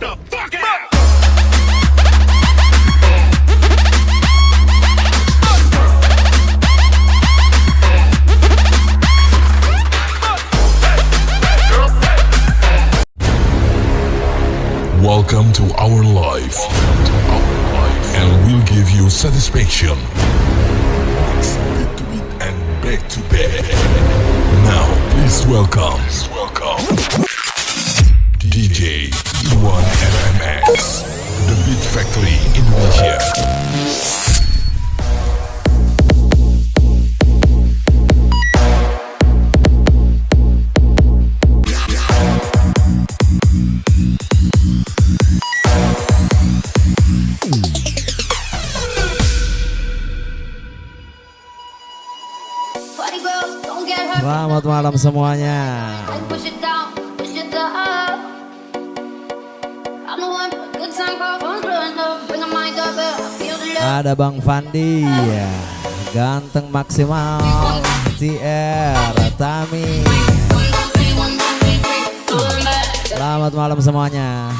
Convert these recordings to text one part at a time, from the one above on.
the fuck out. Welcome to our life, and we'll give you satisfaction. Beat to beat and back to back. Now, please welcome DJ Iwan RMX, The Beat Factory Indonesia. Selamat malam semuanya. Ada Bang Fandi, Ganteng Maksimal, TR, Tami. Selamat malam semuanya.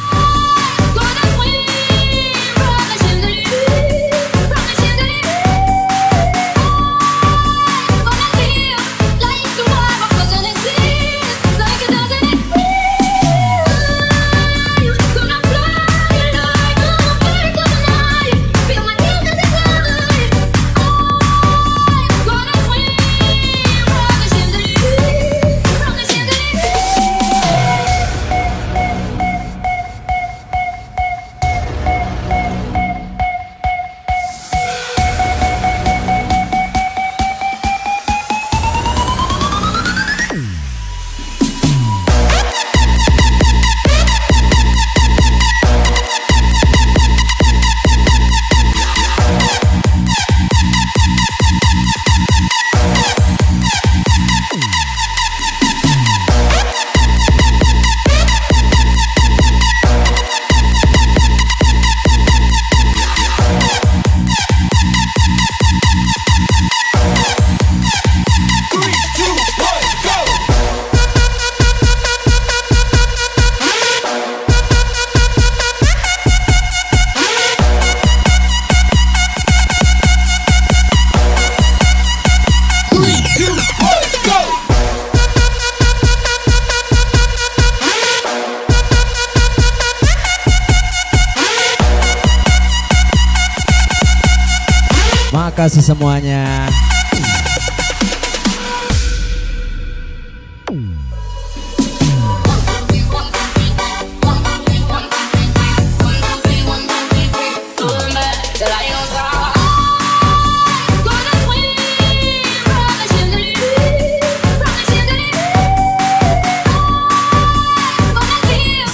Makasih semuanya.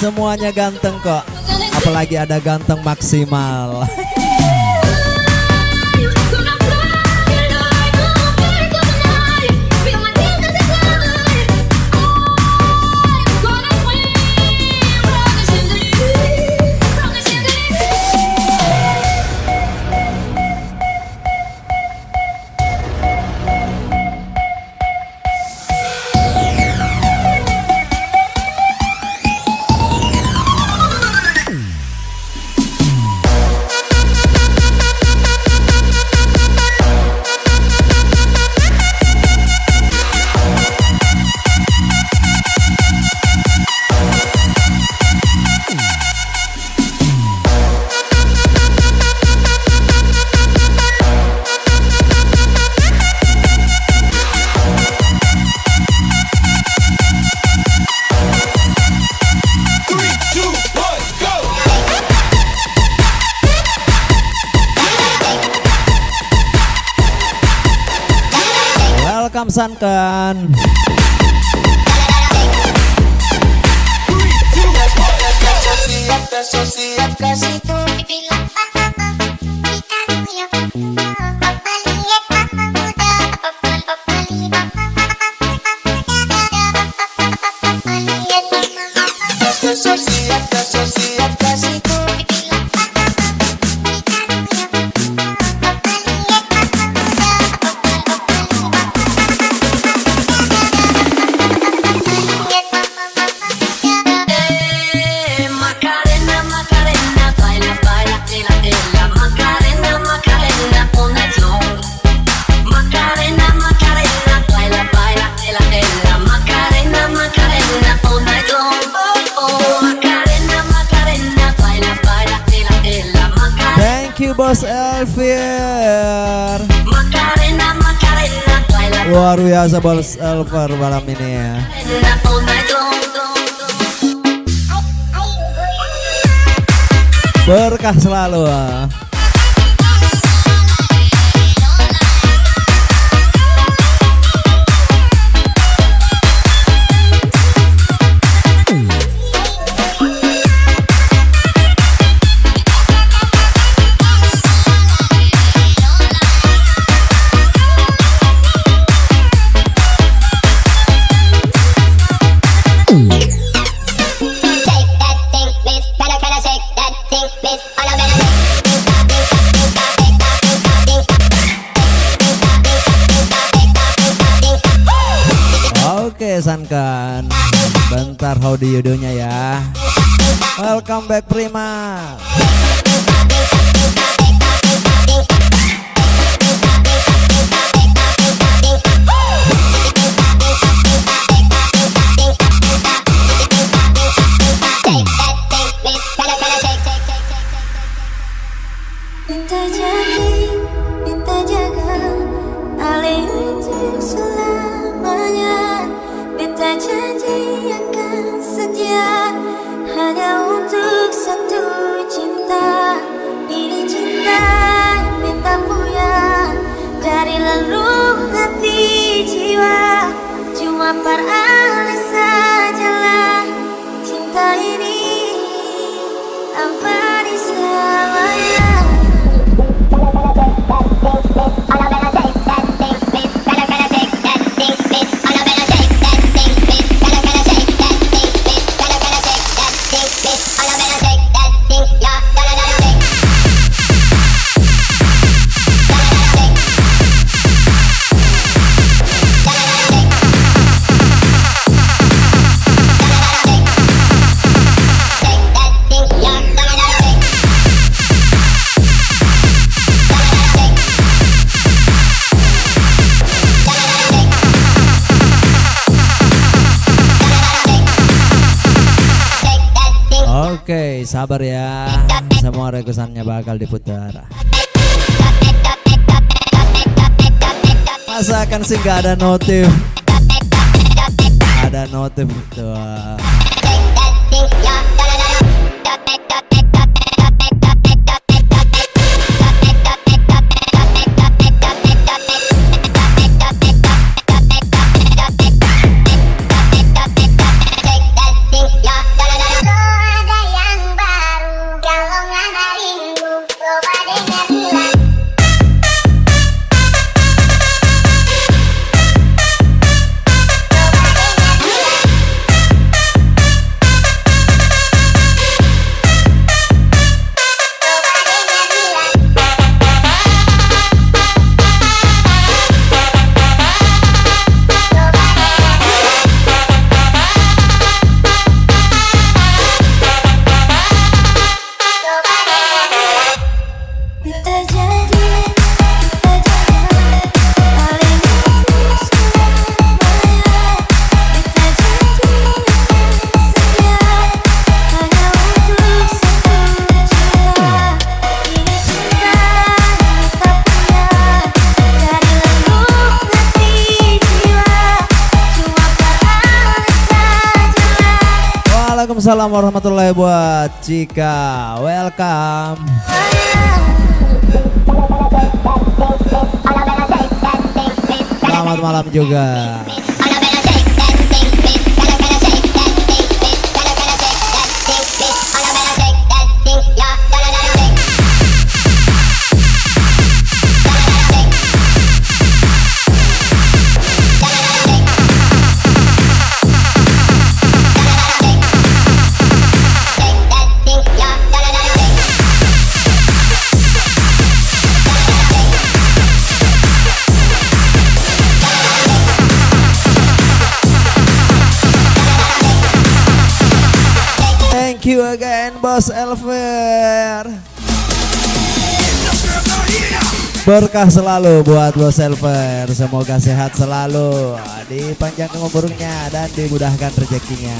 Semuanya ganteng kok, apalagi ada Ganteng Maksimal. Welcome Sankan. Macarena. Bos Elvir. Luar biasa Bos Elvir malam ini ya. Berkah selalu. Oke Sankan, bentar howdy yudonya ya. Welcome back Prima. Kita jadi, kita jaga, alih untuk selamanya. Kita janji akan setia, hanya untuk satu cinta. Ini cinta yang kita punya, dari relung hati jiwa. Cuma peralih sajalah cinta ini abadi selamanya. Oke, sabar ya. Semua rekusannya bakal diputar. Masa kan sih gak ada notif? Ada notif tuh. Waalaikumsalam warahmatullahi buat Cika. Welcome. Selamat malam juga. Thank you again Bos Elvir. Berkah selalu buat Bos Elvir. Semoga sehat selalu, dipanjangkan umurnya dan dimudahkan rezekinya.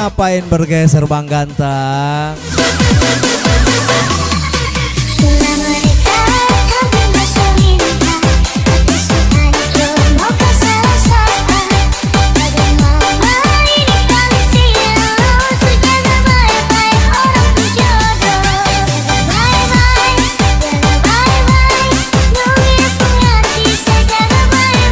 ngapain bergeser Bang Ganteng? Sudah menikah, tapi masih minta. Hati sehancur, mau kau selesaikan. Bagaimana ini kali silau. Sejaga bye-bye orang berjodoh. Jaga bye-bye, nunggu pengerti. Sejaga bye-bye,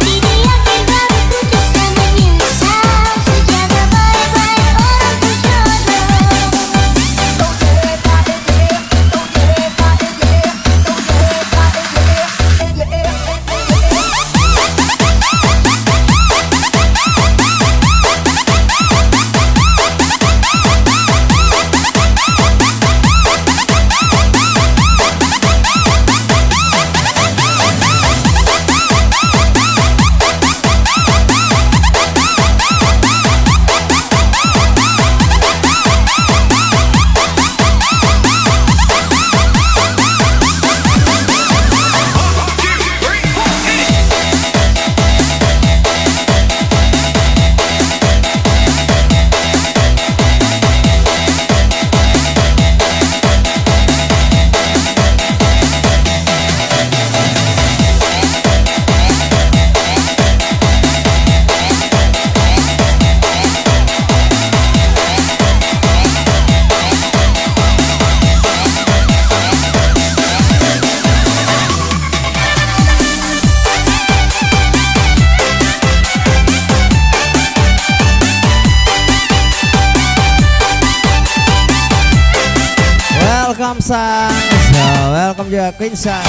tidak yakin baru putus dan menyesal. Sejaga bye-bye orang Welcome Sang, so, welcome juga Queen Sang.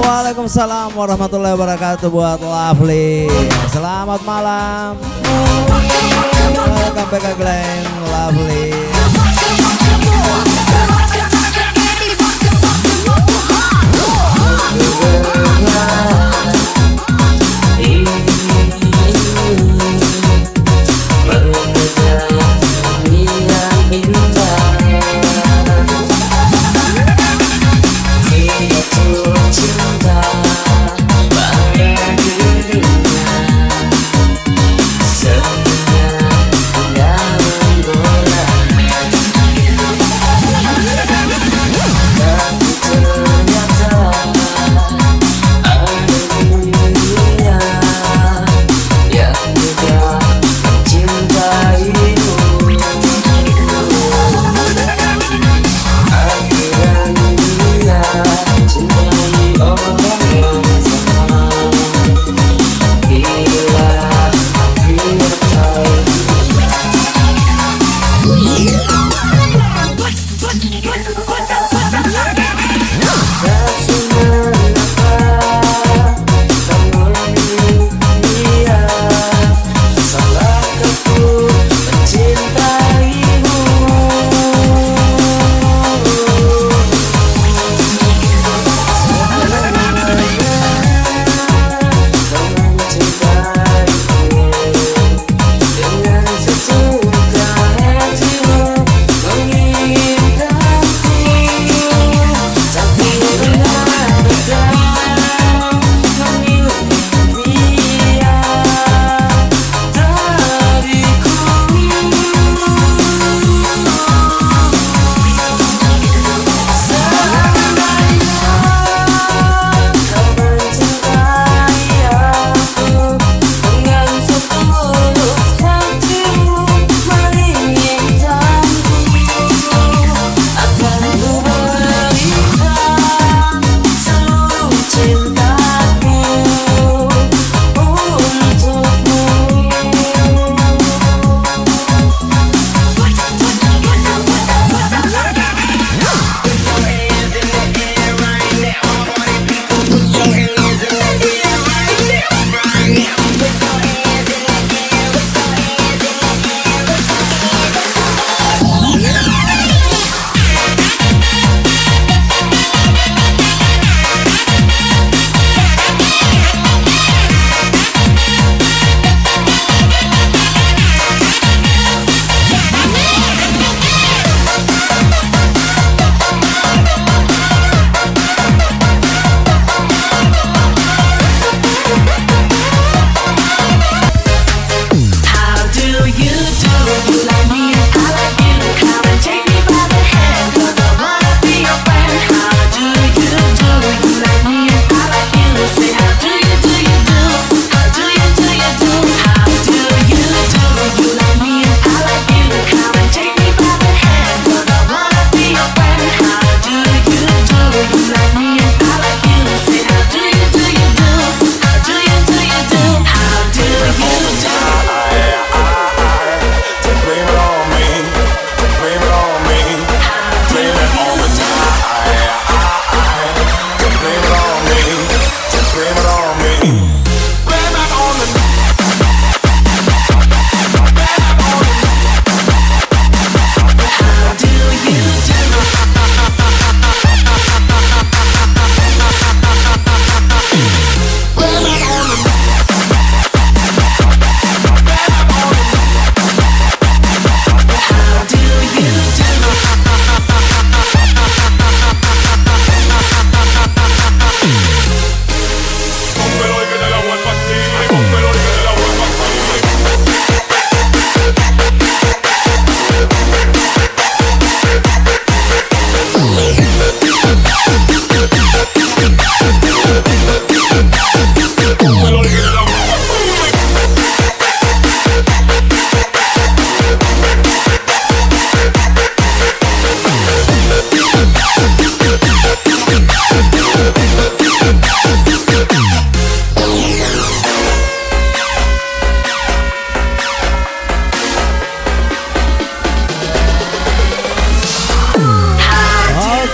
Waalaikumsalam warahmatullahi wabarakatuh buat Lovely. Selamat malam. Welcome back again Lovely.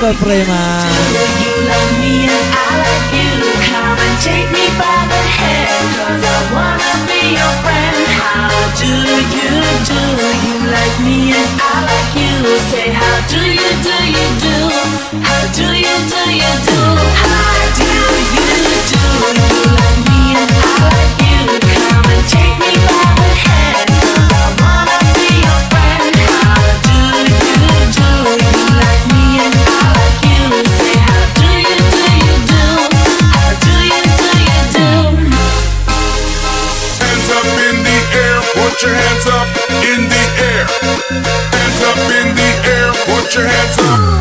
Oke Preman. Put your hands up in the air. Hands up in the air. Put your hands up.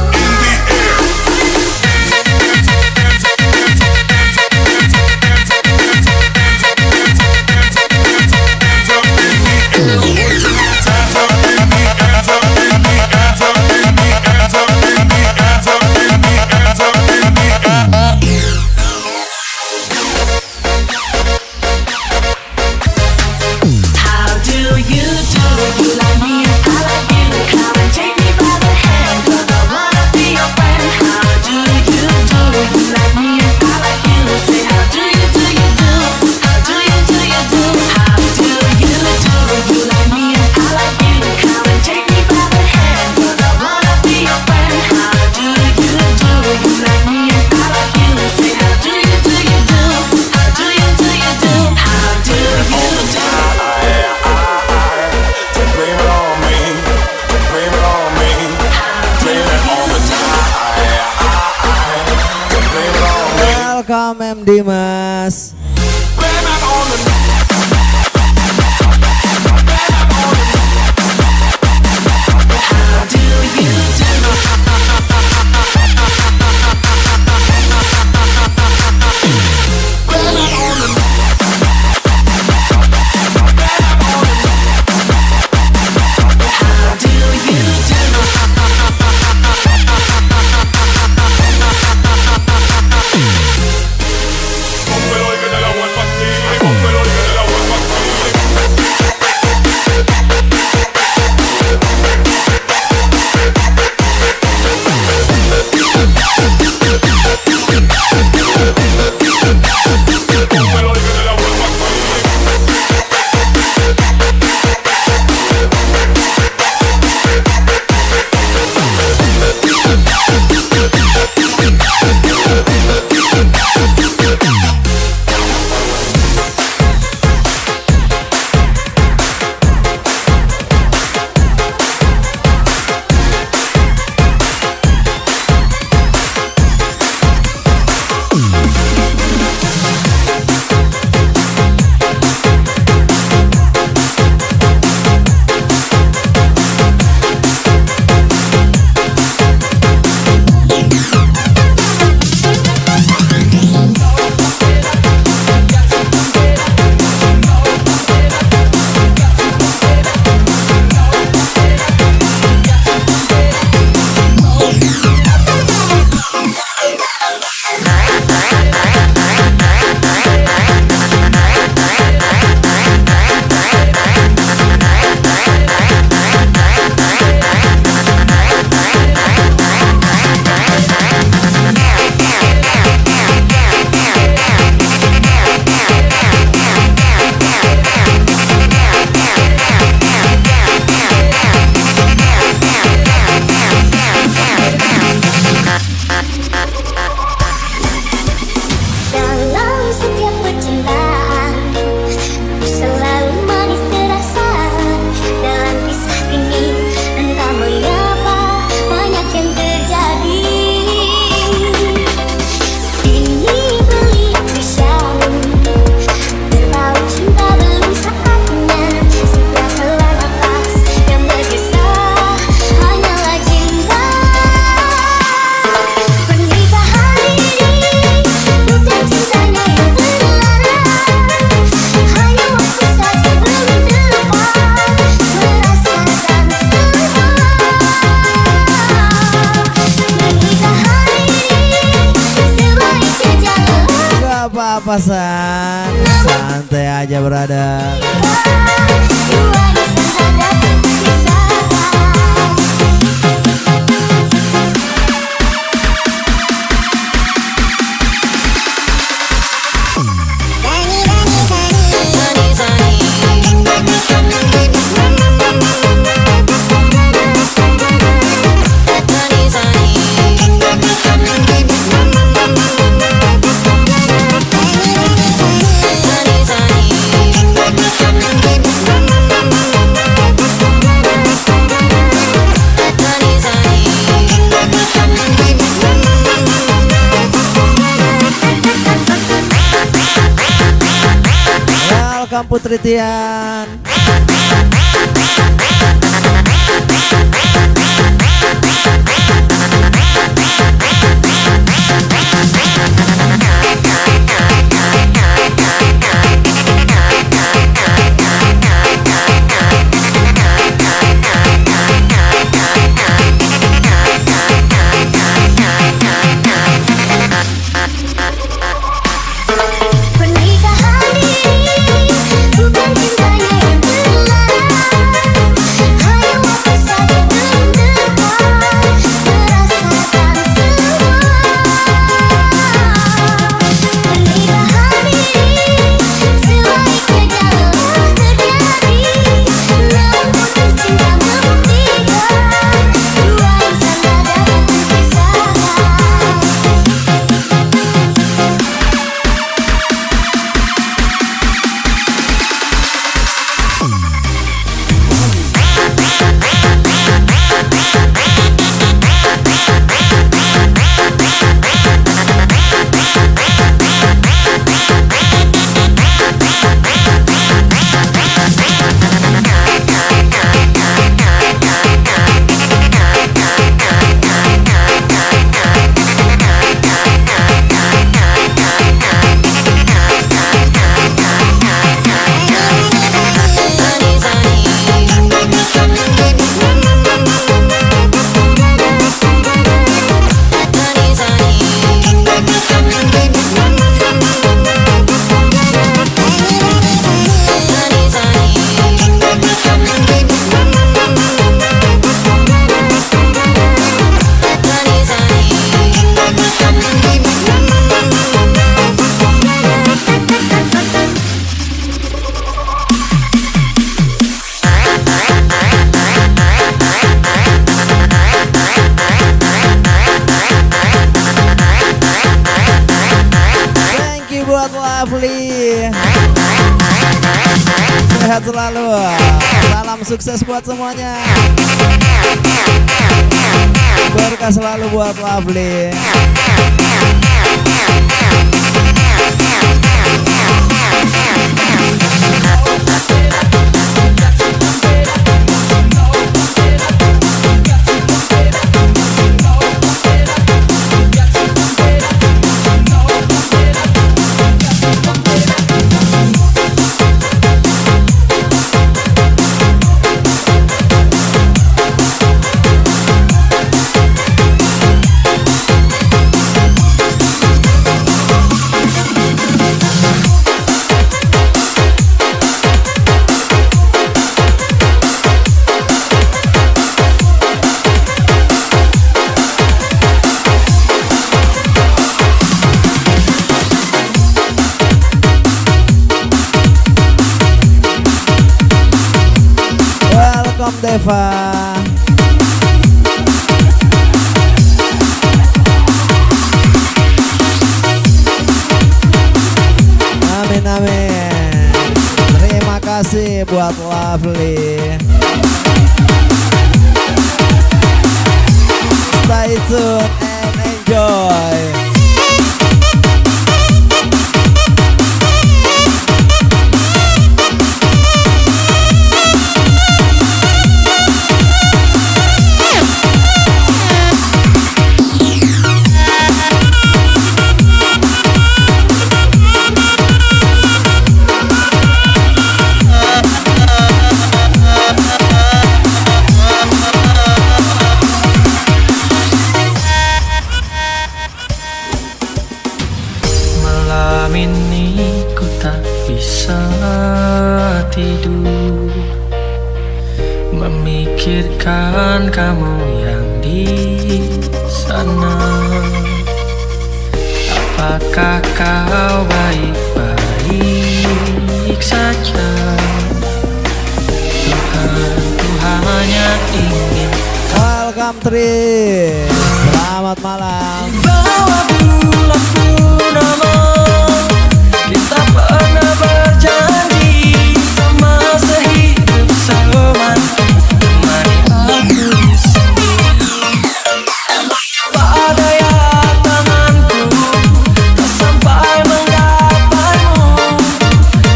welcome M Dimas. Dalam setiap percintaan selalu manis terasa. Dalam kisah ini entah mengapa banyak yang terjadi. Ini belia bersyalu berbau cinta belum saatnya. Setiap helah nafas yang bergesa hanyalah cinta. Pernikahan ini bukan cintanya yang terlarang. Hanya waktu saja belum terlupa merasakan semua. Pernikahan ini sebaiknya jangan Gak apa-apa San, santai aja brother. dua disangka dapat dipisahkan. Welcome Putri Tian. Pernikahan ini bukan cintanya yang Lovely. Sehat selalu. Salam sukses buat semuanya. Berkah selalu buat Lovely. Welcome Deva. Amin amin. Terima kasih buat Lovely. Stay tuned and enjoy. Malam ini ku tak bisa tidur, memikirkan kamu yang di sana. Apakah kau baik-baik saja? Tuhan hanya ingin Welcome Tri. Selamat malam. bawa bulan purnama. Kita pernah berjanji sama sehidup semati, temani aku di sini. Pada ya tanganku tak sampai menggapaimu,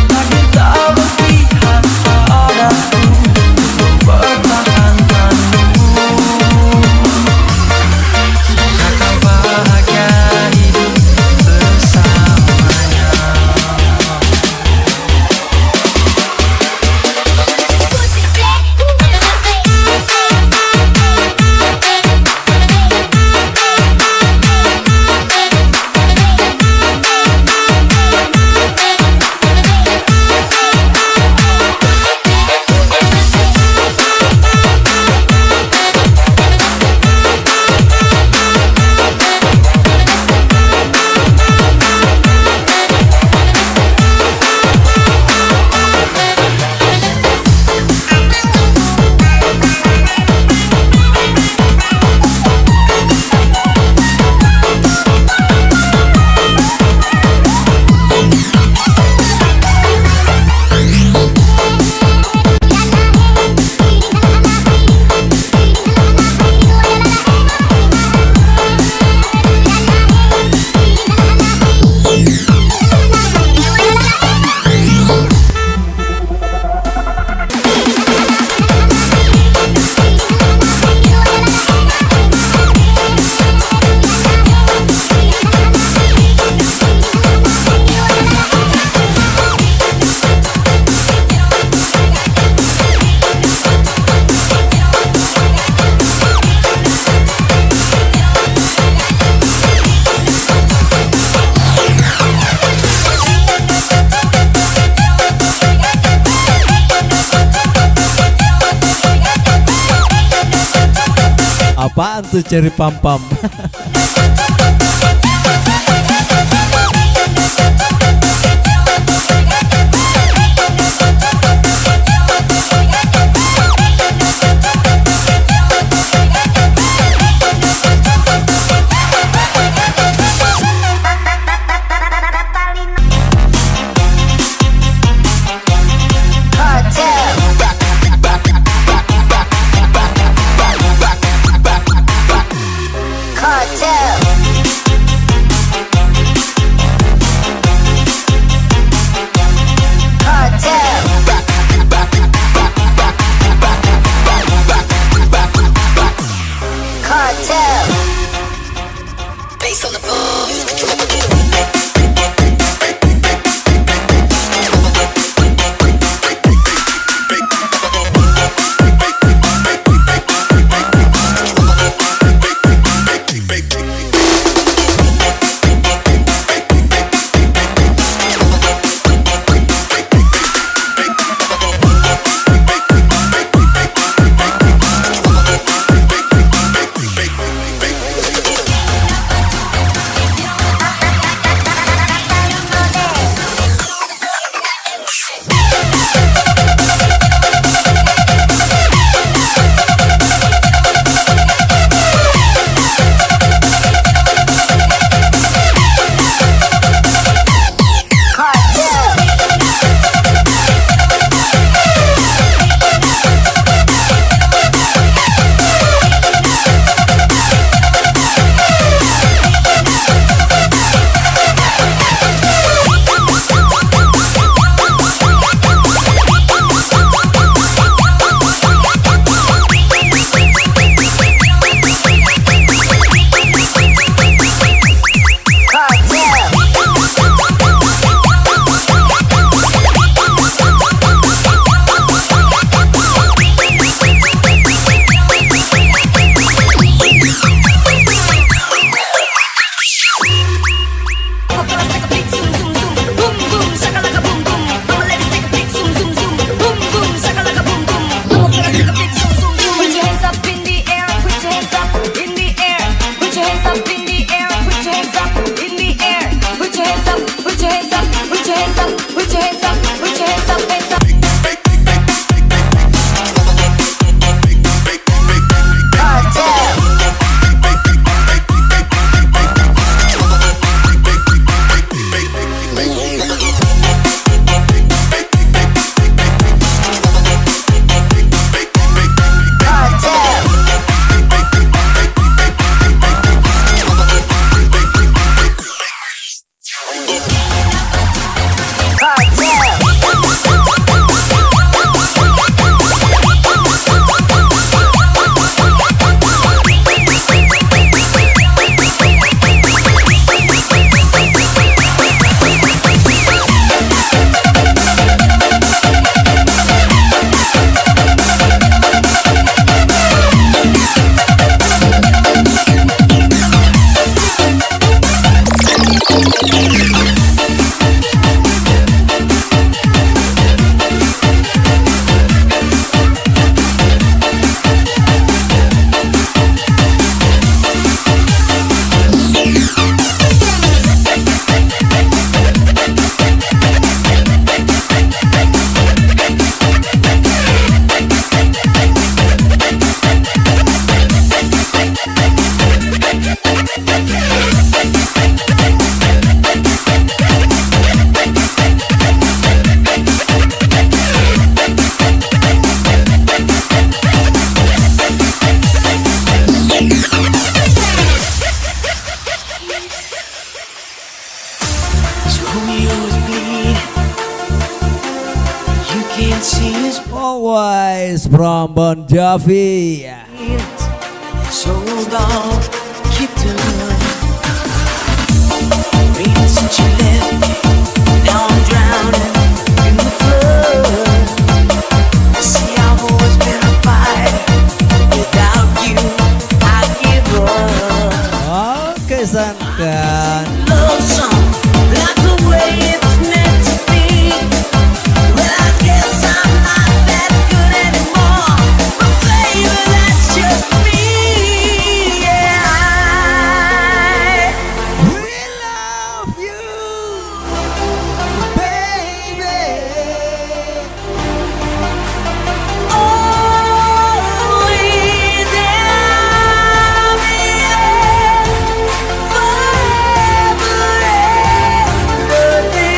takdir tak berpihak padaku untuk mempertahankanmu. Semoga kau bahagia hidup bersamanya. Apaan tuh cherry pam-pam? Always from Bon Jovi. So long, keep doing. Waiting since you left me. Now I'm drowning in the flood. See, I've always been a fighter. Without you, I give up. Oke, Sankan. Love song, like the way it's meant to be. Well, I guess I'm not that good anymore. But baby, that's just me. Yeah, We love you, baby. always am here, forever and a day.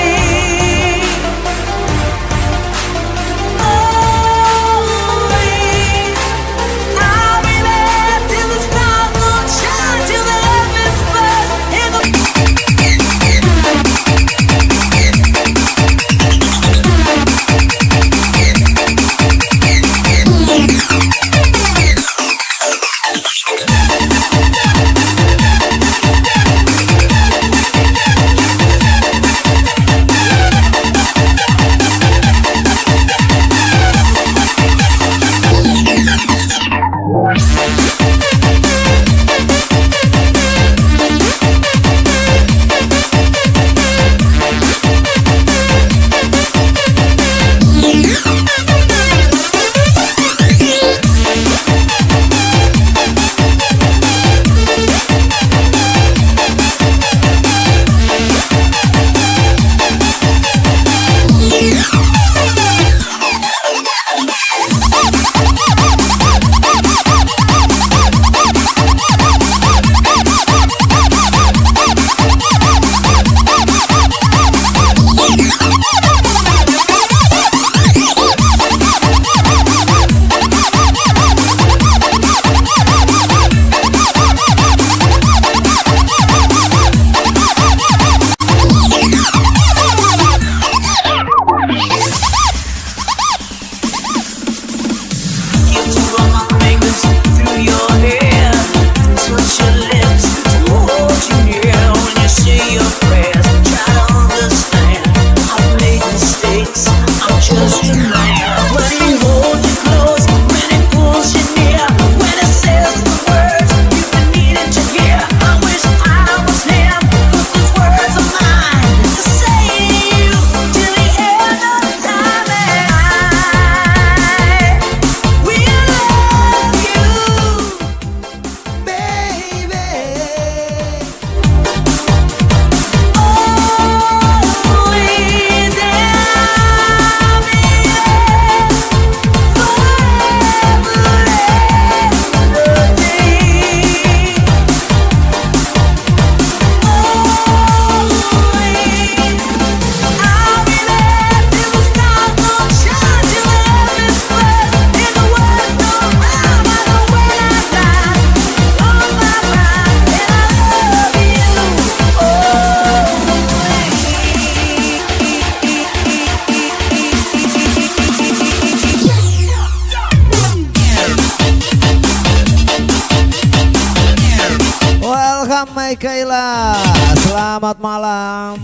Mikaela. Selamat malam.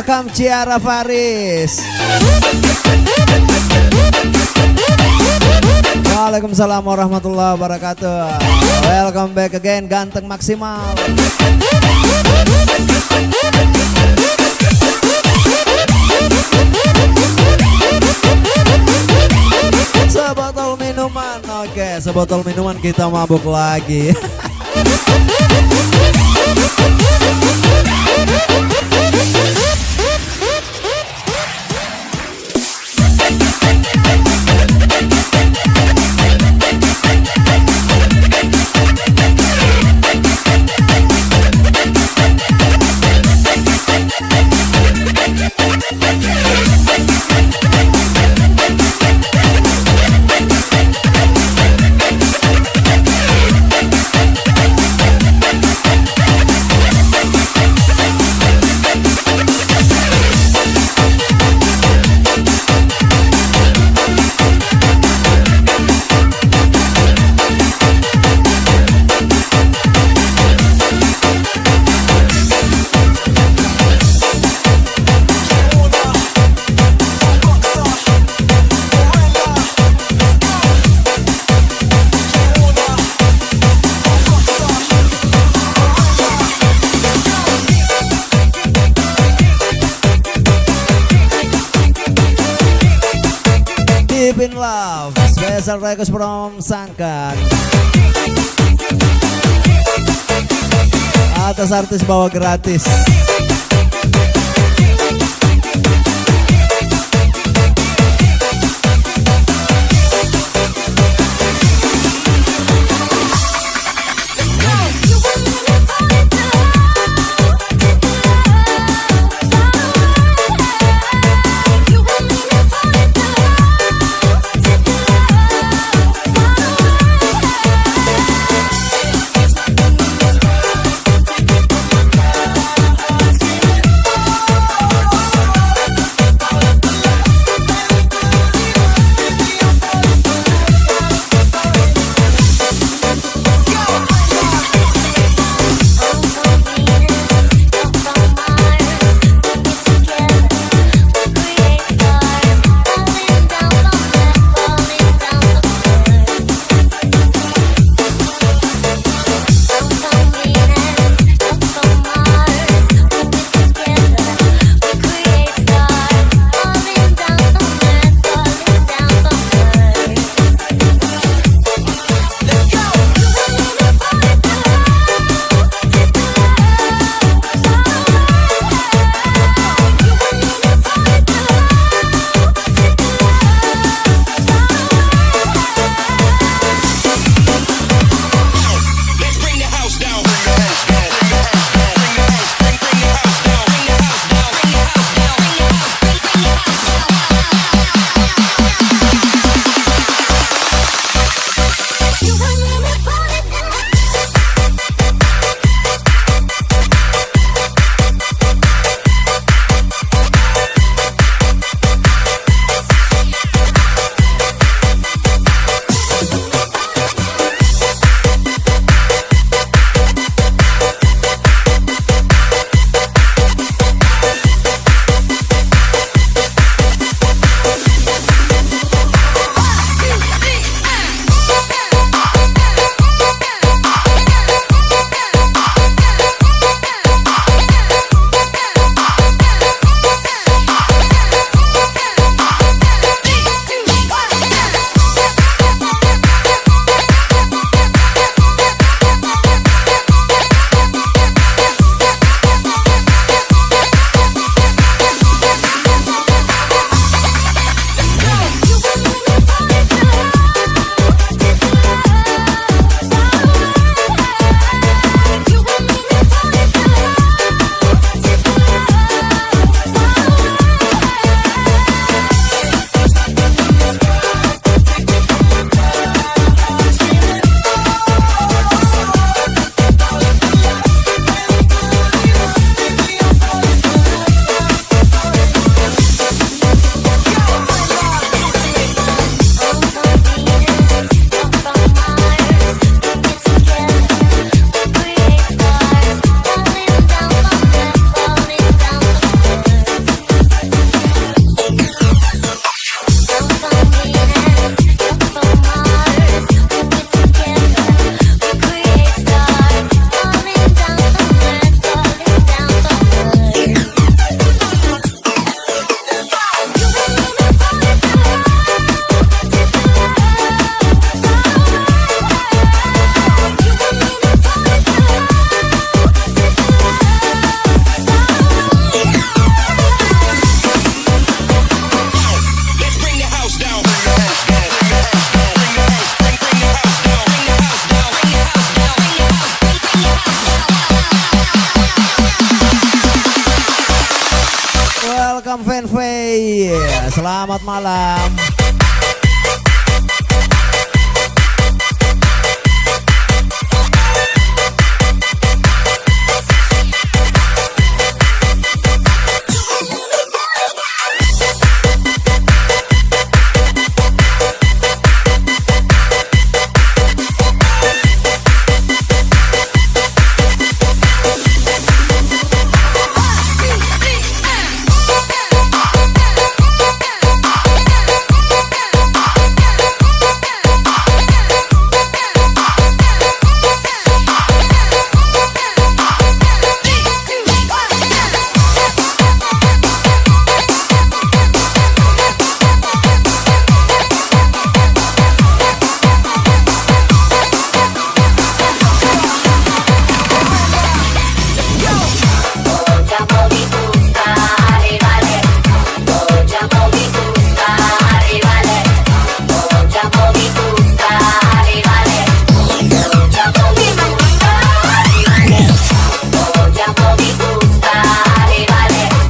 Welcome Ciara Faris. Waalaikumsalam warahmatullahi wabarakatuh. Welcome back again Ganteng Maksimal. Sebotol minuman. Oke, sebotol minuman kita mabuk lagi. Deep in Love, special request from Sangkan. Atas artis bawa gratis. malam Fanfei. Selamat malam.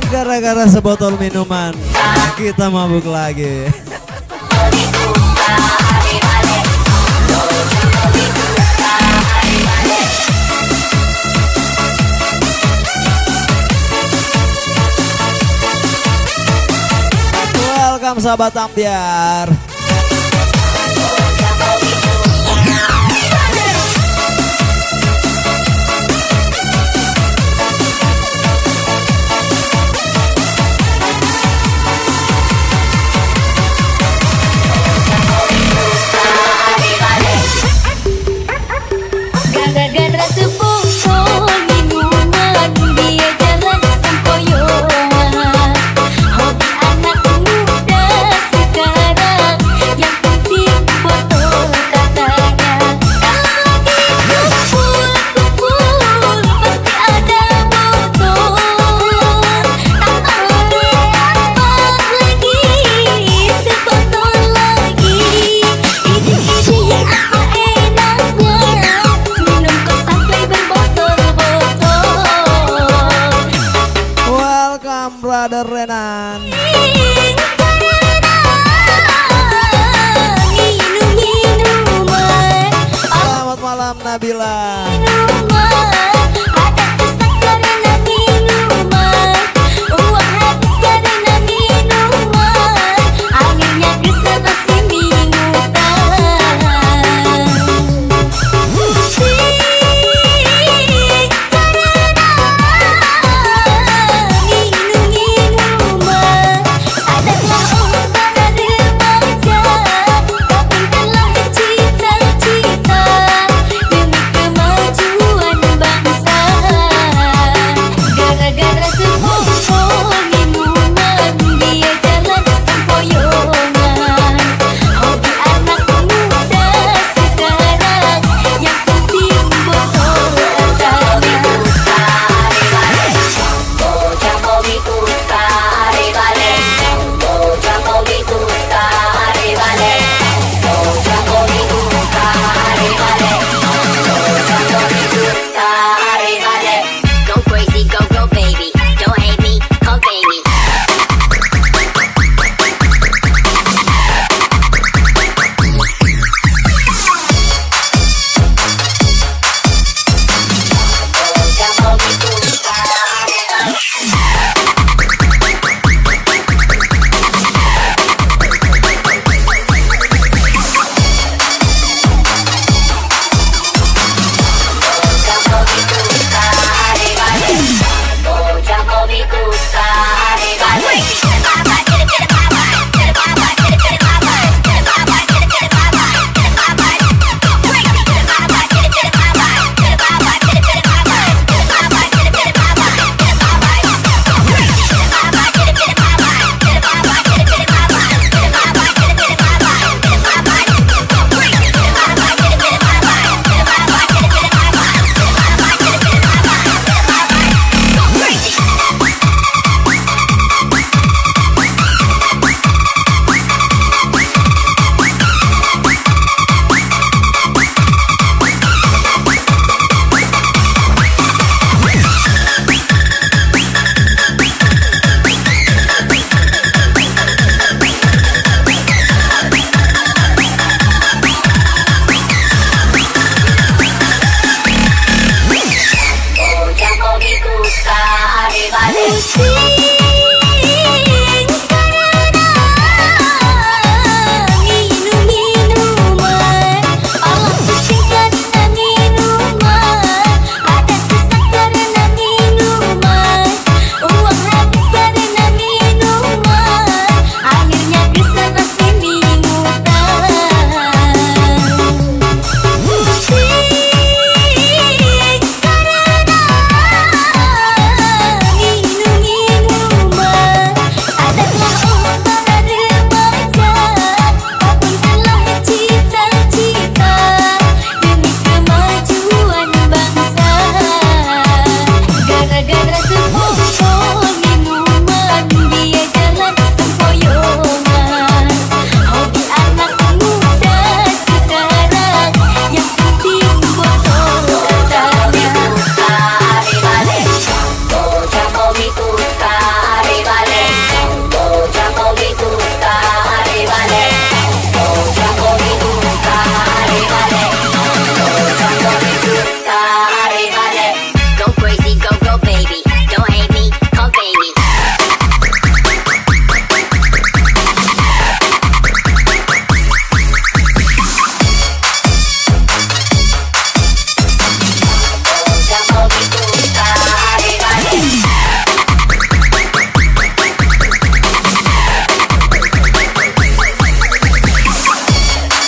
Gara-gara sebotol minuman kita mabuk lagi. Welcome sahabat ambiar. Gara-gara sebotol minuman dia jalan sempoyongan. Hobi anak muda sekarang yang penting botol katanya. Kalau lagi kumpul pasti ada botol. Tak ada tambah lagi sebotol lagi. Ide-ide yang apa enaknya minum kok sampai berbotol-botol. Welcome brother Renan. Minum minuman, Selamat malam Nabila. minuman, ada kesan karena minuman, uang habis karena minuman, akhirnya kesana si minuman. Pusing karena minum minuman. Sadarlah oh para remaja, gabungkanlah cita-cita demi kemajuan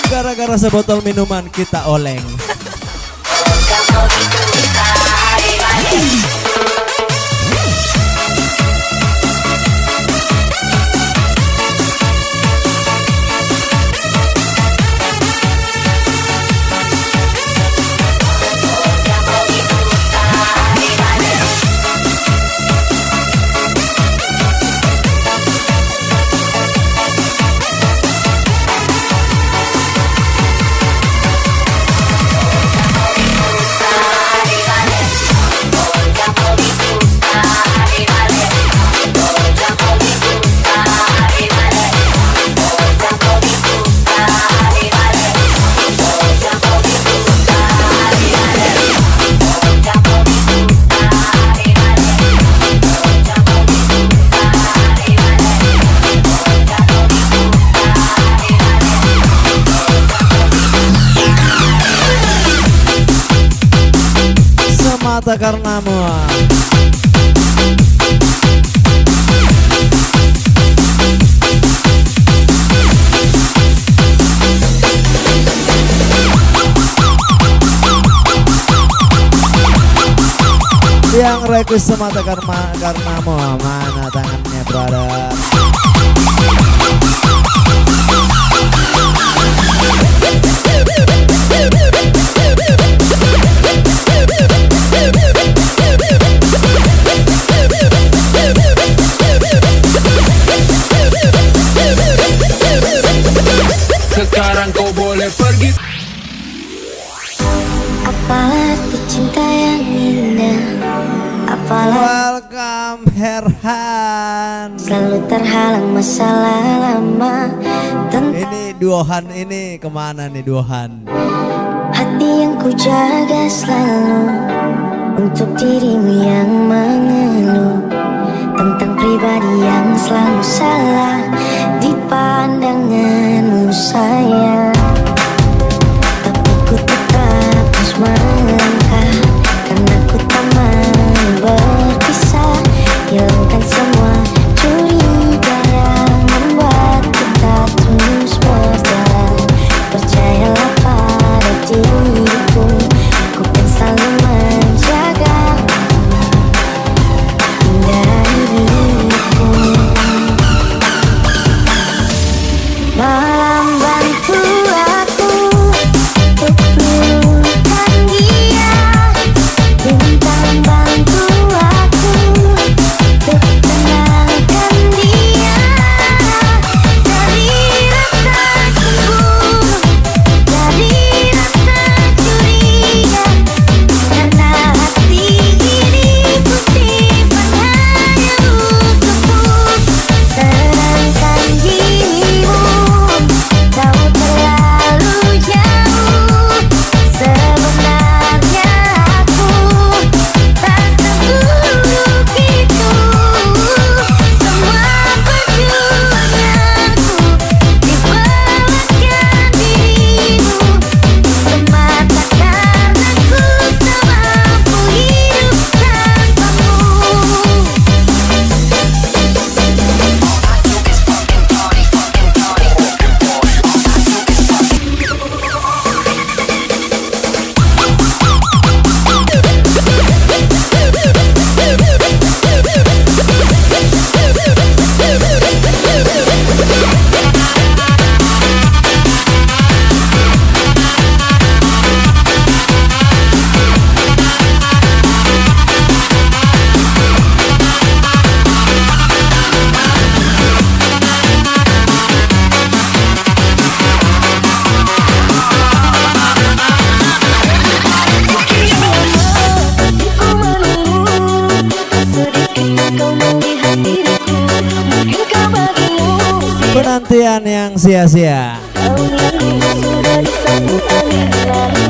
Gara-gara sebotol minuman kita oleng. Semata karenamu. Yang request semata karenamu. Mana tangannya, brother? Sekarang kau boleh pergi. Apa arti cinta yang indah? Apalah Welcome Herhan. selalu terhalang masalah lama. Tentang Ini duohan ini kemana nih duohan? hati yang ku jaga selalu untuk dirimu yang mengeluh tentang pribadi yang selalu salah di pandanganmu sayang. Tapi ku tetap terus melangkah karena ku tak mau berpisah. Hilangkan semua curiga yang membuat kita terus berjalan. Percayalah pada diriku, ku kan selalu menjaga. Perhatian yang sia-sia. Tahun yang indah sudah di satu hari lari.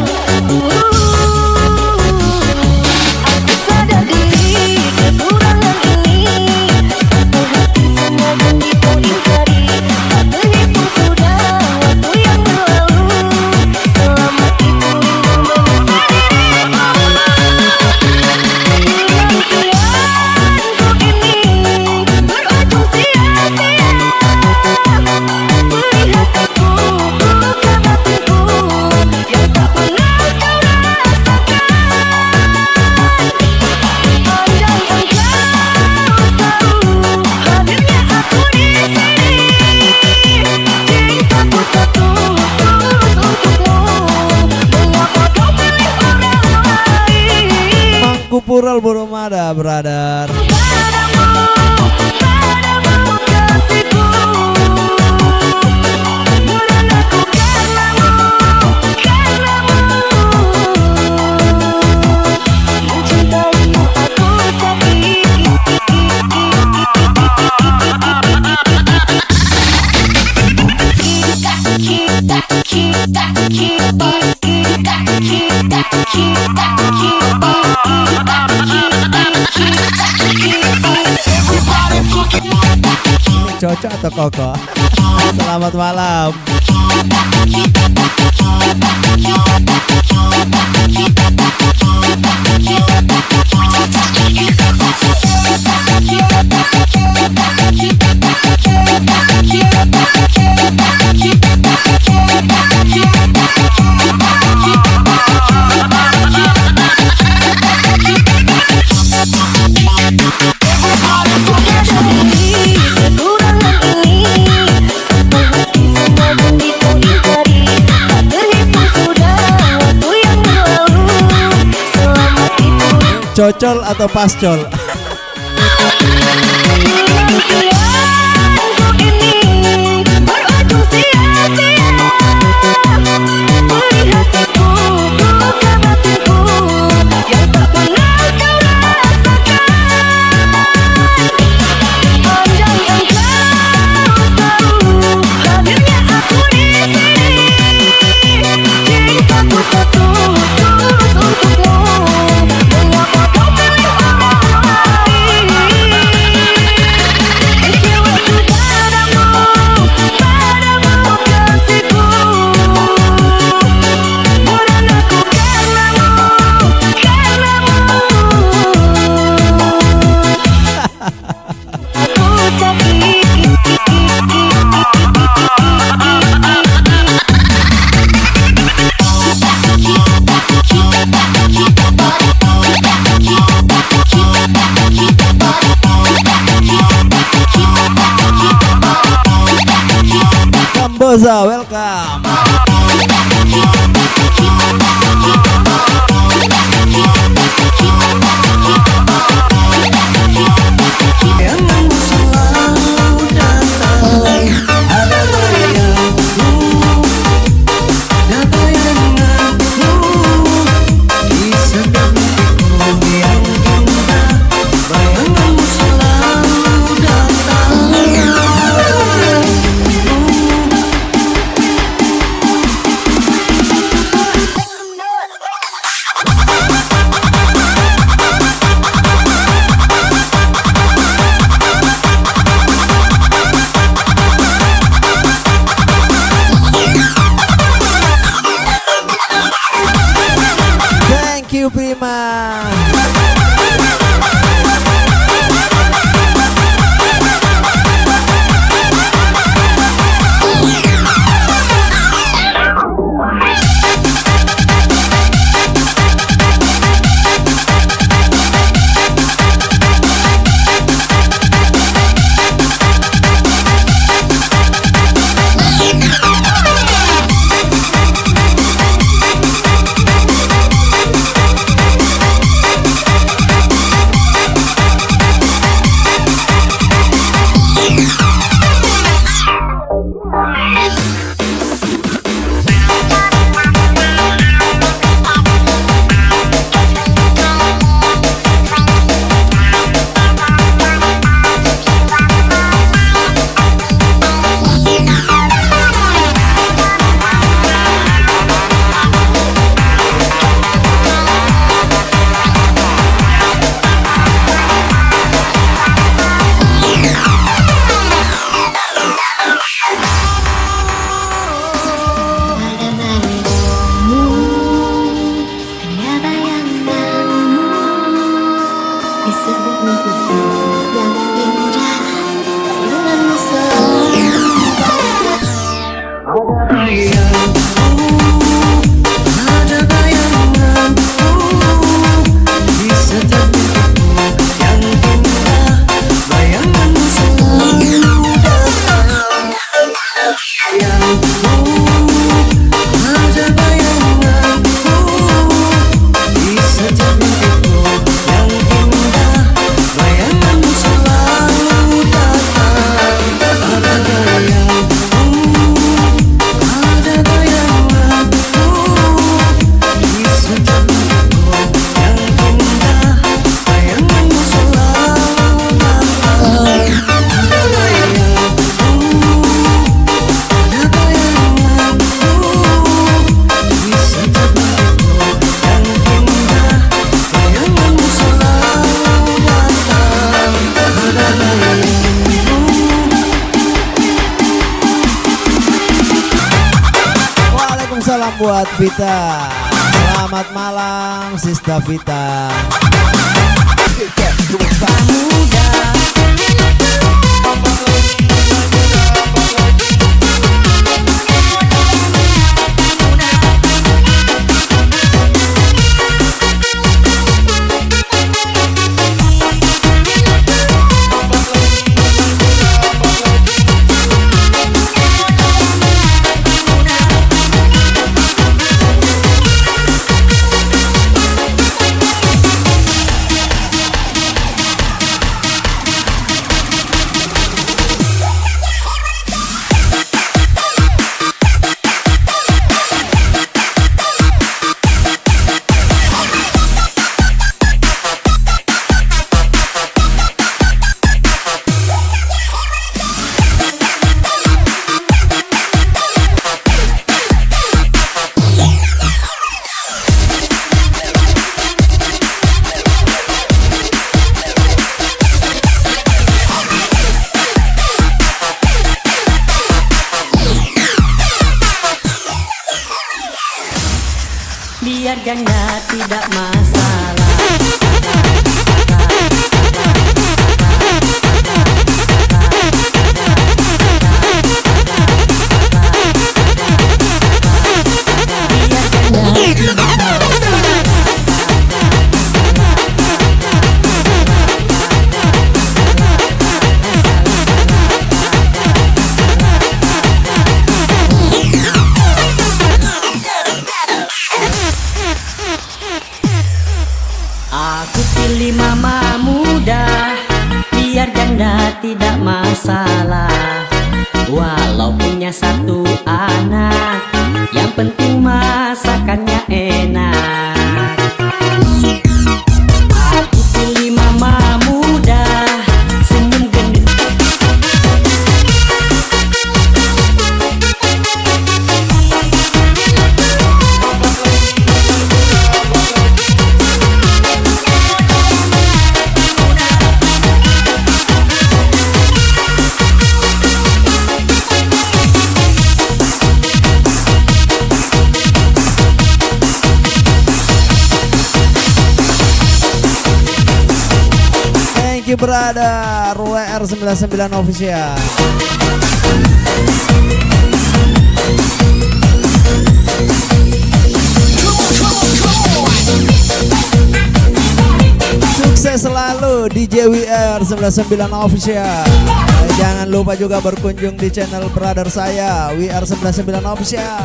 Aku sadar diri kekurangan ini. Satu hati semua janji kau ingkari. Tak terhitung sudah waktu yang berlalu. Selama itu menyesali dirimu. Impianku ini berujung sia-sia. Melihat aku buka batinku yang tak pernah kau rasakan. Andai engkau tahu hadirnya aku di sini. Cintaku satu tulus untukmu. Mengapa kau pilih orang lain? Mangku Pural Boromada, brother. Padamu kasihku. Bukan aku karenamu. Mencintaimu aku sakit. Cocok atau Koko? Selamat malam. Kekurangan ini, satu hati semua janji kau ingkari. Tak terhitung sudah waktu yang berlalu. Selama itu Cocol atau pascol? impianku ini berujung sia-sia. Melihat aku buka batinku yang tak pernah kau rasakan. Andai engkau tahu hadirnya aku di sini. Cintaku satu tulus untukmu. Mengapa kau pilih orang lain? Kecewaku padamu kasihku. Bukan aku karenamu. Aku sakit. Kamboza, welcome. Jangan selalu datang. Ada bayangku, ada bayanganku di setiap mimpiku yang indah. Bayanganmu selalu datang. Ada bayangku, yang indah bayanganmu selalu Ada bayanganku di setiap mimpiku yang indah, bayanganmu selalu datang. Ada bayanganku di setiap mimpiku yang indah, bayanganmu selalu datang. Ada bayanganku, ada bayanganku di setiap mimpiku yang indah, bayanganmu selalu datang. Ada bayanganku, ada bayanganku di setiap mimpiku yang indah, bayanganmu selalu datang. Ada bayanganku. Waalaikumsalam buat Vita. Selamat malam Sista Vita. Biar janda tidak masalah. Biar janda tidak Aku pilih mama muda, biar janda tidak masalah. Walau punya satu anak, yang penting masakannya enak. Aku pilih mama muda, senyum gendut. Thank you brother WR99 official. Sukses selalu DJ WR99 official. Jangan lupa juga berkunjung di channel brother saya WR99 official.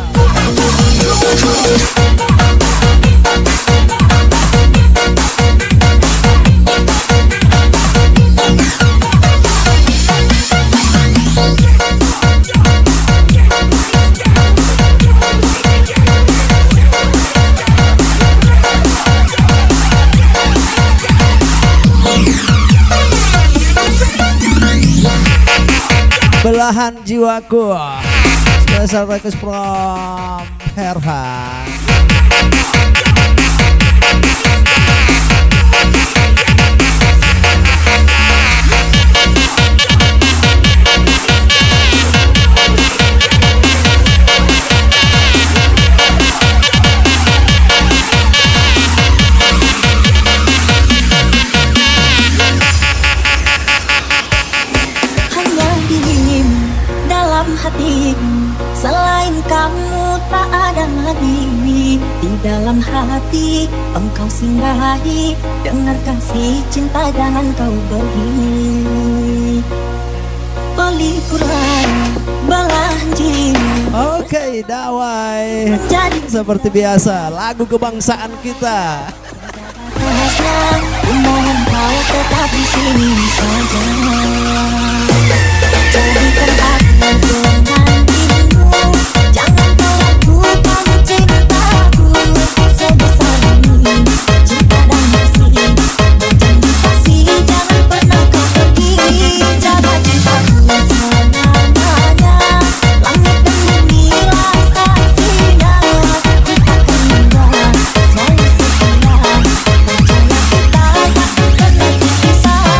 Belahan jiwaku, special request from Herhan. dalam hati engkau singgahi. Dengar kasih cinta jangan kau pergi. Bali kurang balanji. Oke, Dawai. Jadi Seperti biasa, lagu kebangsaan kita. rahasia, mohon kau tetap di sini saja. Jadikan aku pengantinmu, jangan kau lakukan cintaku sebesar ini. Cinta dan kasih, janji kasih, jangan pernah kau pergi. Jaga cintaku selamanya, langit dan bumi lah saksinya. Ku takkan mundur, selalu setia. Percaya kita takkan pernah berpisah.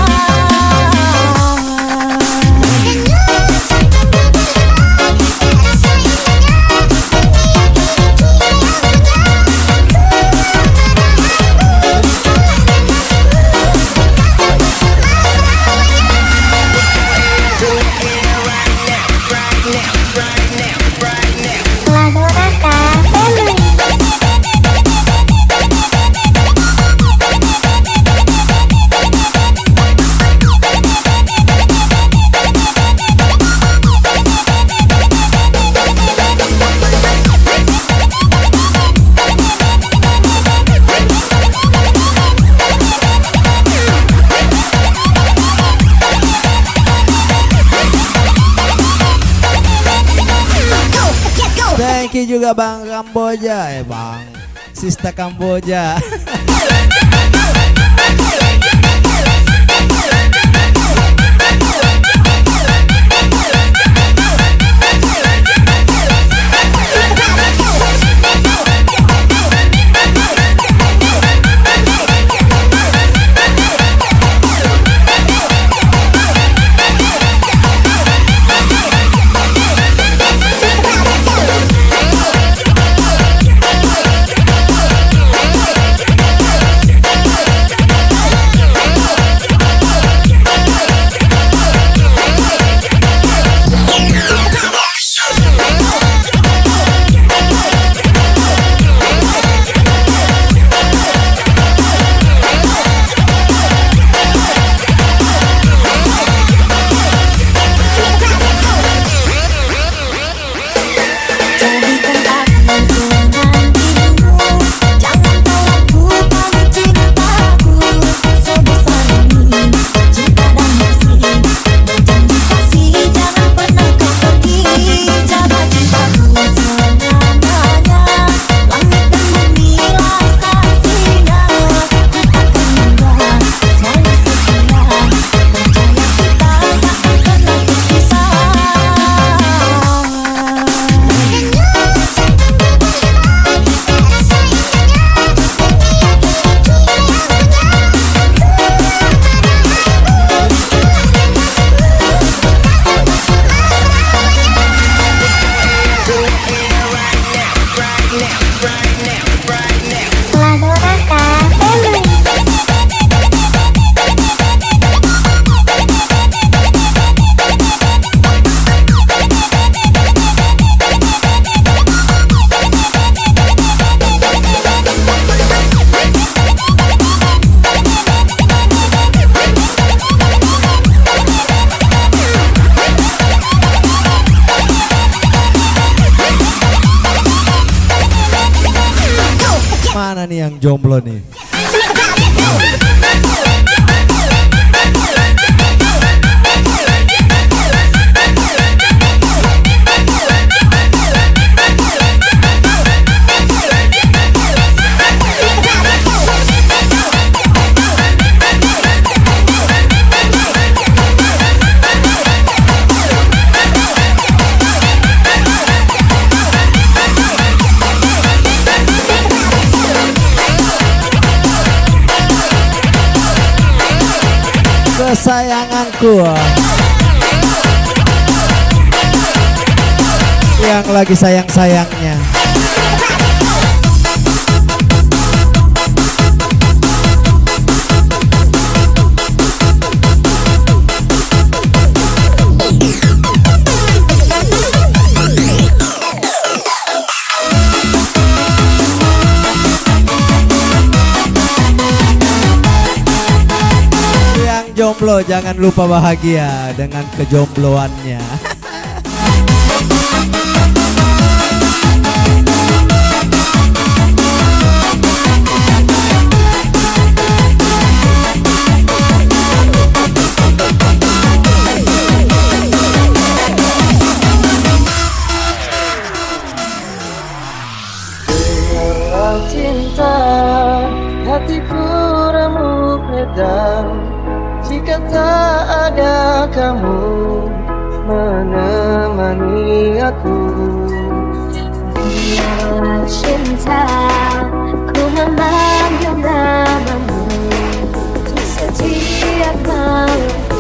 Thank you juga Bang Kamboja, Bang Sista Kamboja. Mana nih yang jomblo nih? Kesayanganku yang lagi sayang-sayangnya. jomblo jangan lupa bahagia dengan kejombloannya. Cinta hatiku remuk redam jika tak ada kamu menemani aku. Biarlah cinta ku memanggil namamu di setiap malamku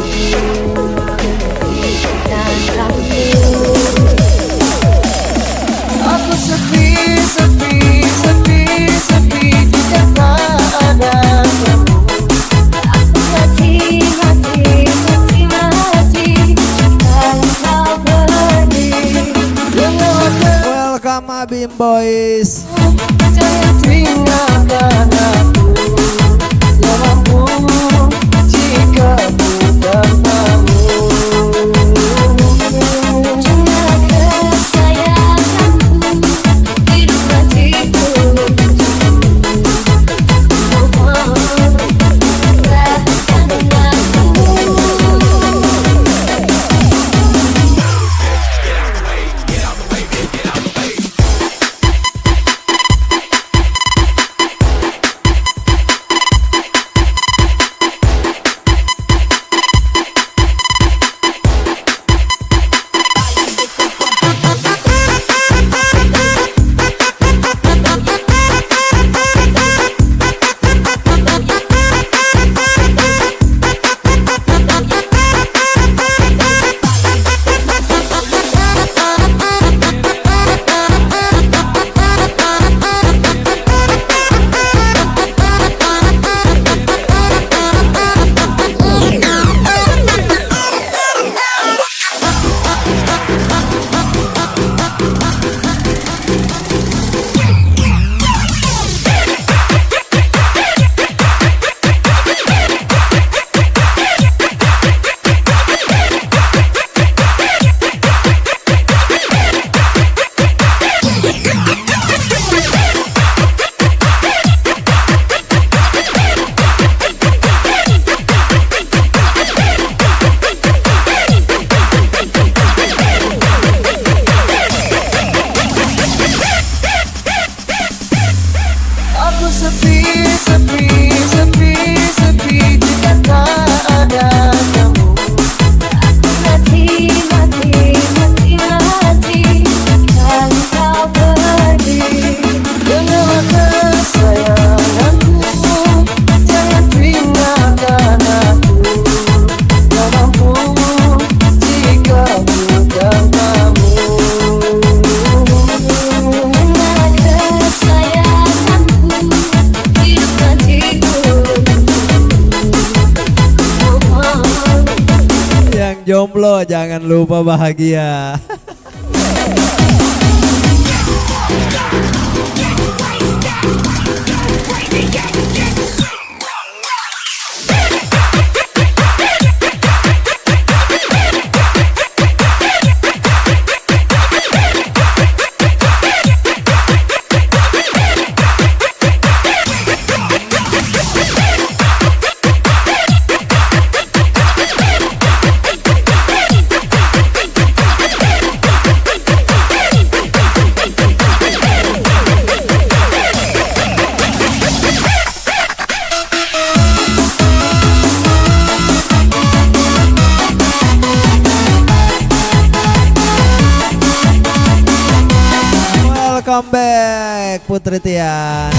dan kamu. Aku sepi, sepi, sepi, sepi jika tak ada kamu. Aku mati, mati, mati, mati kalau kau pergi. Welcome Abim Boys. Jangan tinggalkan aku, yang mampu jika bukan kamu. Jangan kesayanganku, hidup matiku. Rasakan denganku. Aku sepi, sepi, sepi, sepi jika tak ada kamu. Mati, mati, mati, mati kalau kau pergi. Dengarlah kesayanganku, jangan tinggalkan aku, yang mampu jika bukan kamu. Dengarlah kesayanganku, hidup matiku. Yang jomblo jangan lupa bahagia. Welcome back Putri Tian.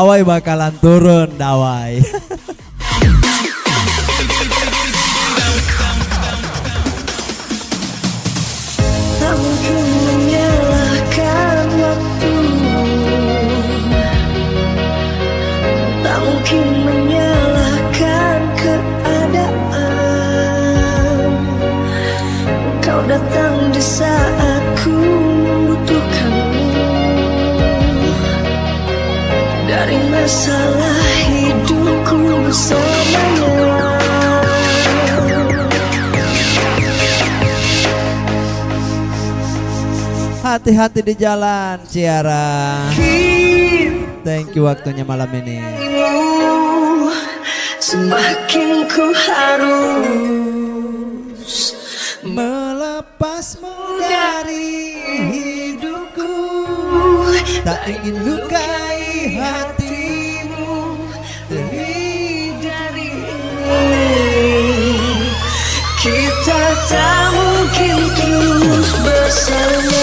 Dawai bakalan turun, Dawai. Tak mungkin menyalahkan waktu, tak mungkin menyalahkan keadaan. Kau datang di saat ku membutuhkanmu. Dari masalah hidupku bersamanya. Hati-hati di jalan, Ciara. Thank you waktunya malam ini. Semakin ku harus Melepasmu dari hidupku, tak ingin lukai hatimu lebih dari ini. Kita tak mungkin terus bersama.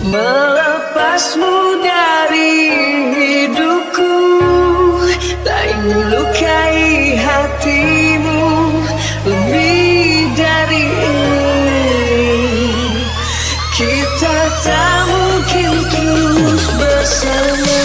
Melepasmu dari hidupku, tak ingin lukai hatimu lebih dari ini. Kita tak mungkin terus bersama.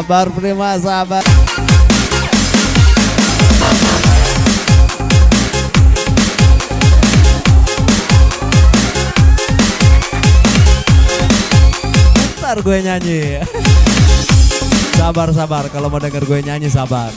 Sabar Prima, sabar. Ntar gue nyanyi. Sabar, kalau mau denger gue nyanyi sabar.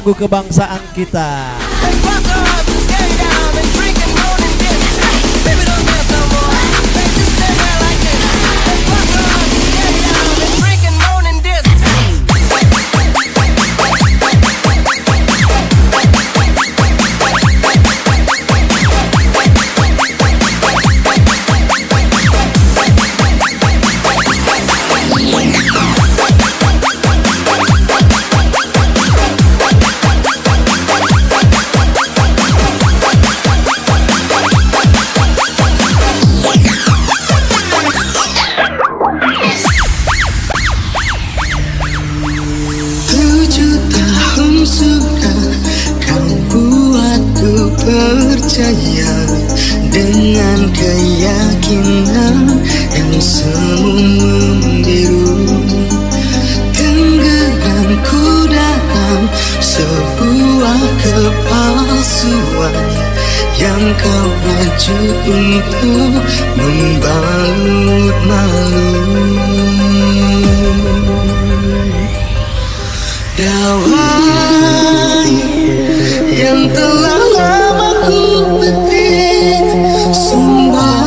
lagu kebangsaan kita. Percaya dengan keyakinan yang semu membiru, tenggelamku dalam sebuah kepalsuan yang kau raju untuk membalut malu. Dawai yang telah lama ku petik sumbang.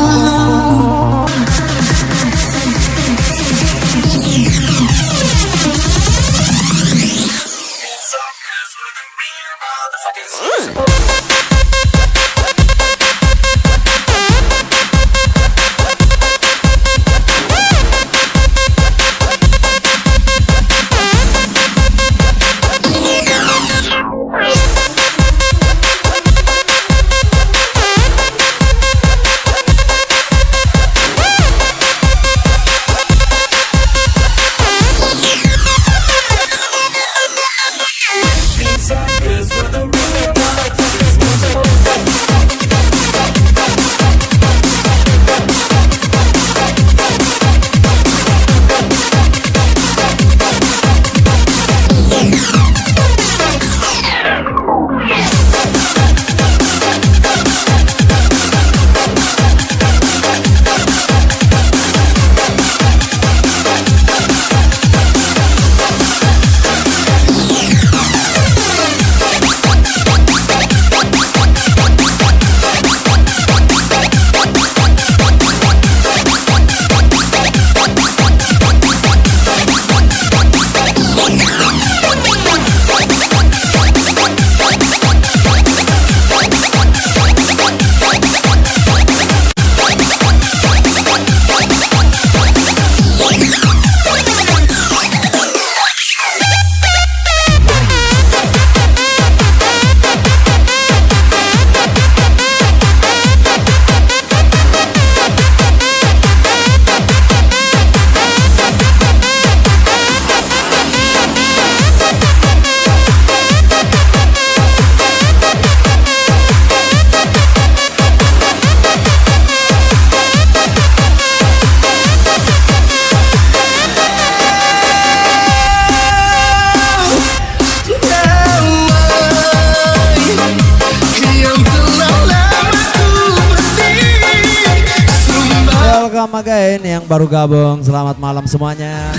Welcome again yang baru gabung, selamat malam semuanya.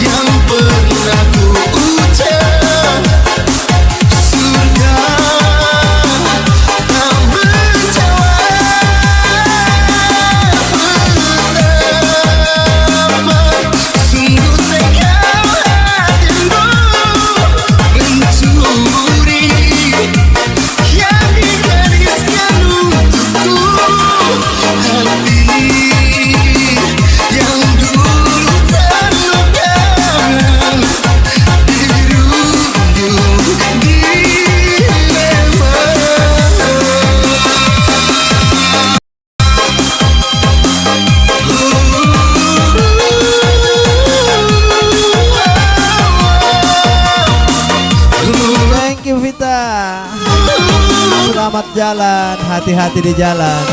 Yang pernah ku ucap surga tak menjawab. Betapa sungguh tega hatimu mencuri yang digariskan untukku. Hati yang dulu terluka dirundung dilema. Thank you Vita. Selamat jalan, hati-hati di jalan.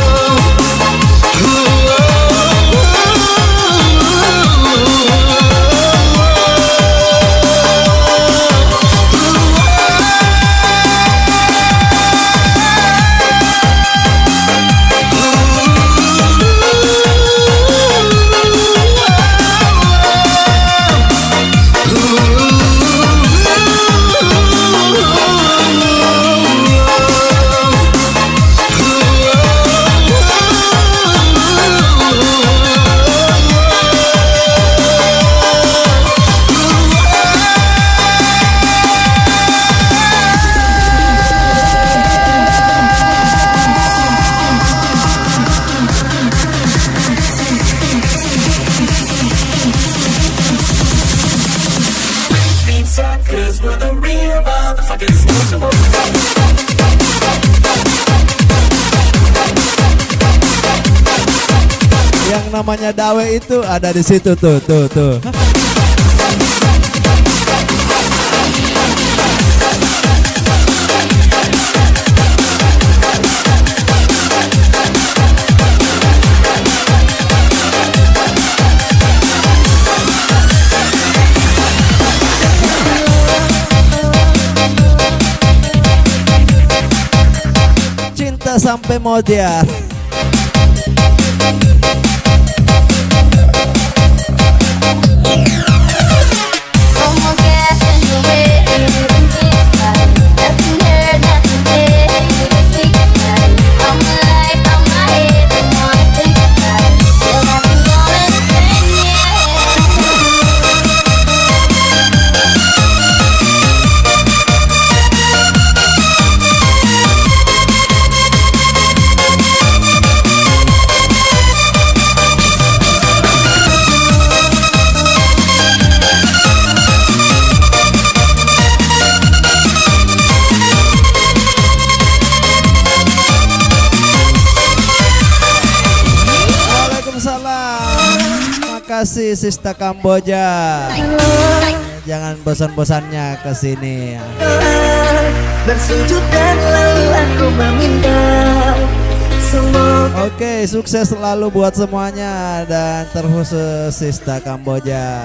Yang namanya Dawe itu ada di situ tuh. Cinta sampai modiar. Como que hacen llover en fiesta? Nothing here, nothing there, you just think about it. All my life, all my head, I wanna think about it. Still haven't gone insane yet. Waalaikumsalam. Makasih Sista Kamboja. Jangan bosan-bosannya ke sini. Bersujud dan lalu aku meminta semoga Oke, sukses selalu buat semuanya dan terkhusus Sista Kamboja.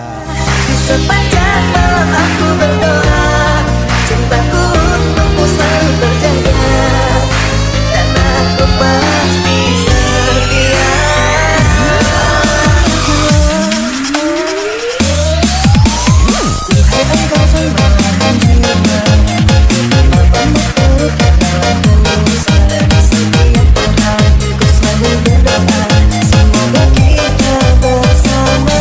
sepanjang malam aku berdoa cintaku untukmu selalu terjaga dan aku pasti setia. Duhai engkau sembahan jiwa, kenapa terkadang selalu setiap hatiku selalu berdoa semoga kita bersama.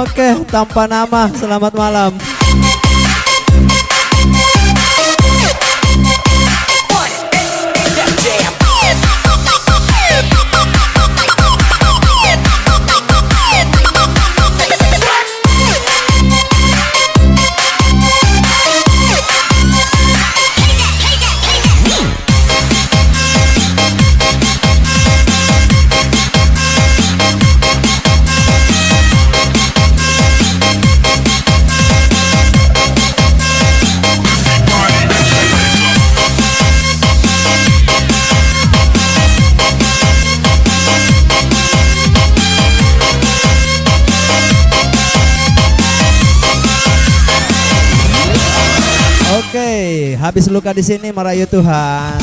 Oke, tanpa nama, selamat malam. habis luka di sini merayu Tuhan.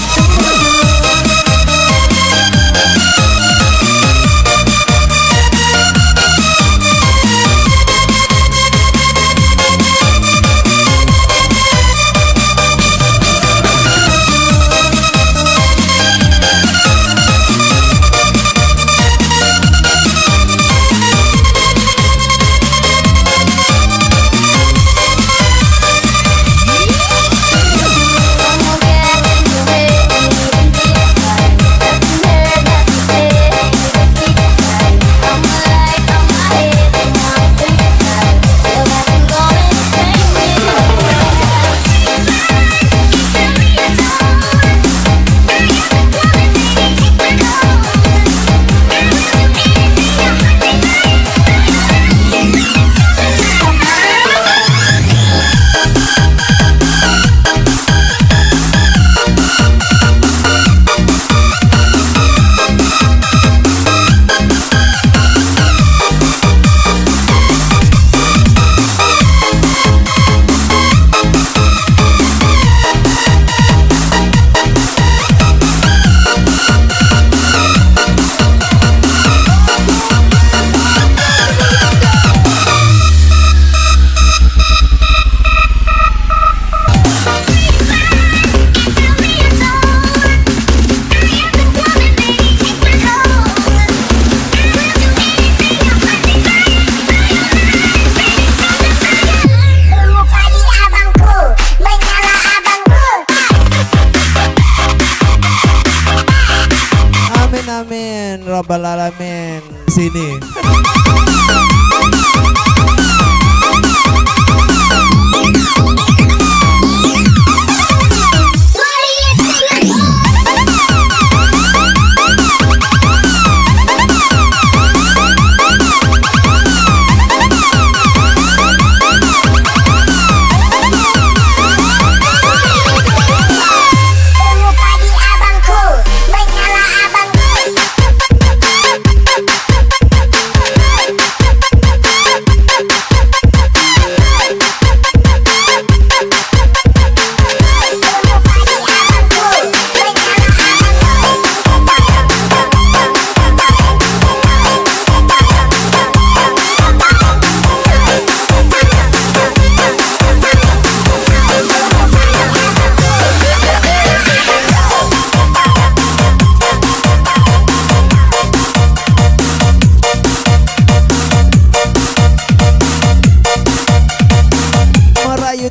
Amin Rabbal Alamin. Sini.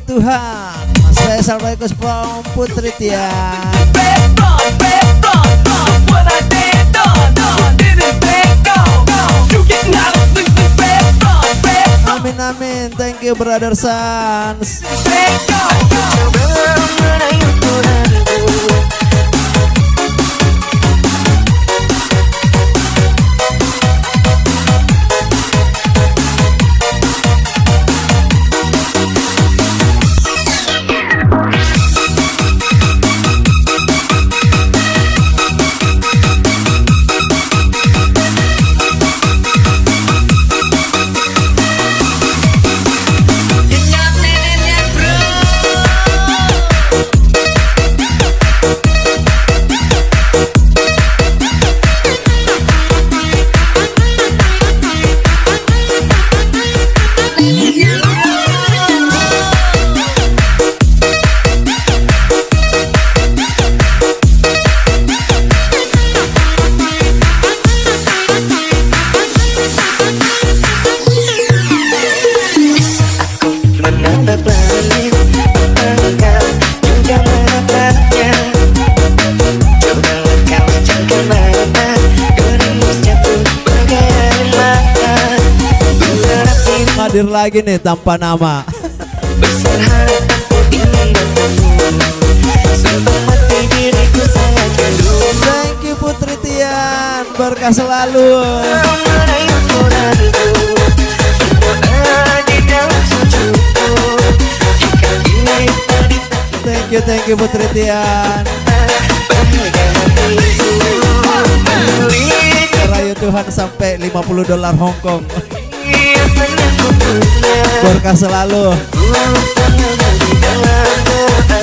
Tuhan, spesial request from Putri Tian. Amin amin, thank you brother Sans. Hadir lagi nih tanpa nama. Besar harapanku ingin bertemu, sumpah mati diriku sangat rindu. Thank you Putri Tian, berkah selalu. Merayuku dariku, berdoa di dalam sujudku. Jika kini tadi Thank you Putri Tian. bahagia hatiku, Rayu Tuhan sampai $50 Hong Kong. biasanya ku punya. Berkah selalu. Di dalam doa,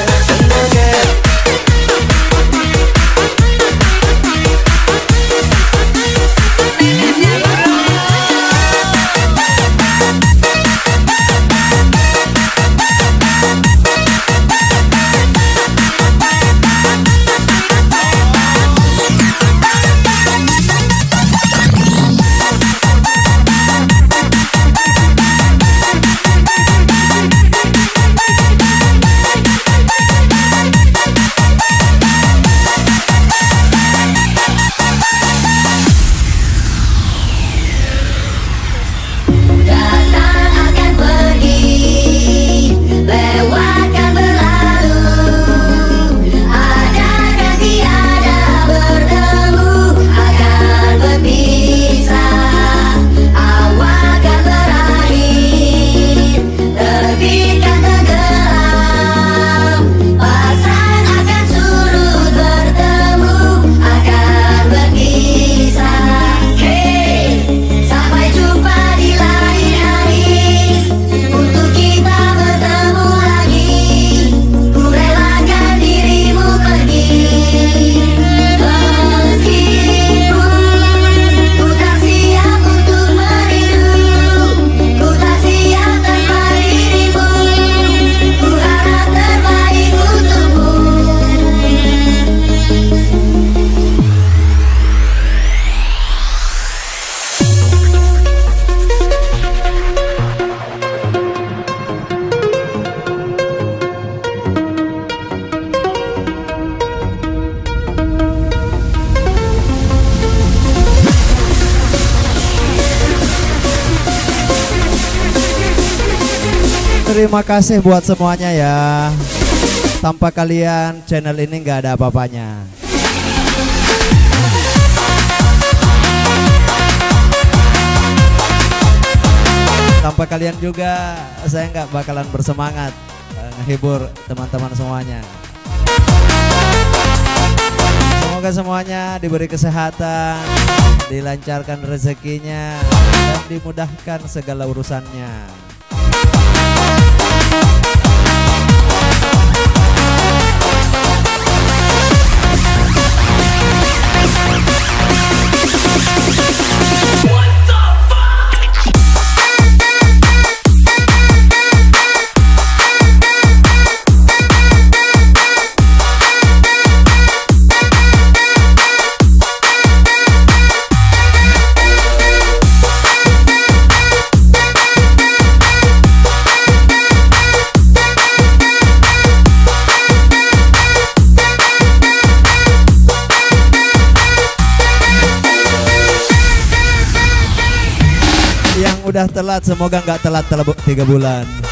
Terima kasih buat semuanya ya. Tanpa kalian channel ini nggak ada apa-apanya. Tanpa kalian juga saya nggak bakalan bersemangat ngehibur teman-teman semuanya. Semoga semuanya diberi kesehatan, dilancarkan rezekinya, dan dimudahkan segala urusannya. Yang udah telat semoga nggak telat 3 bulan.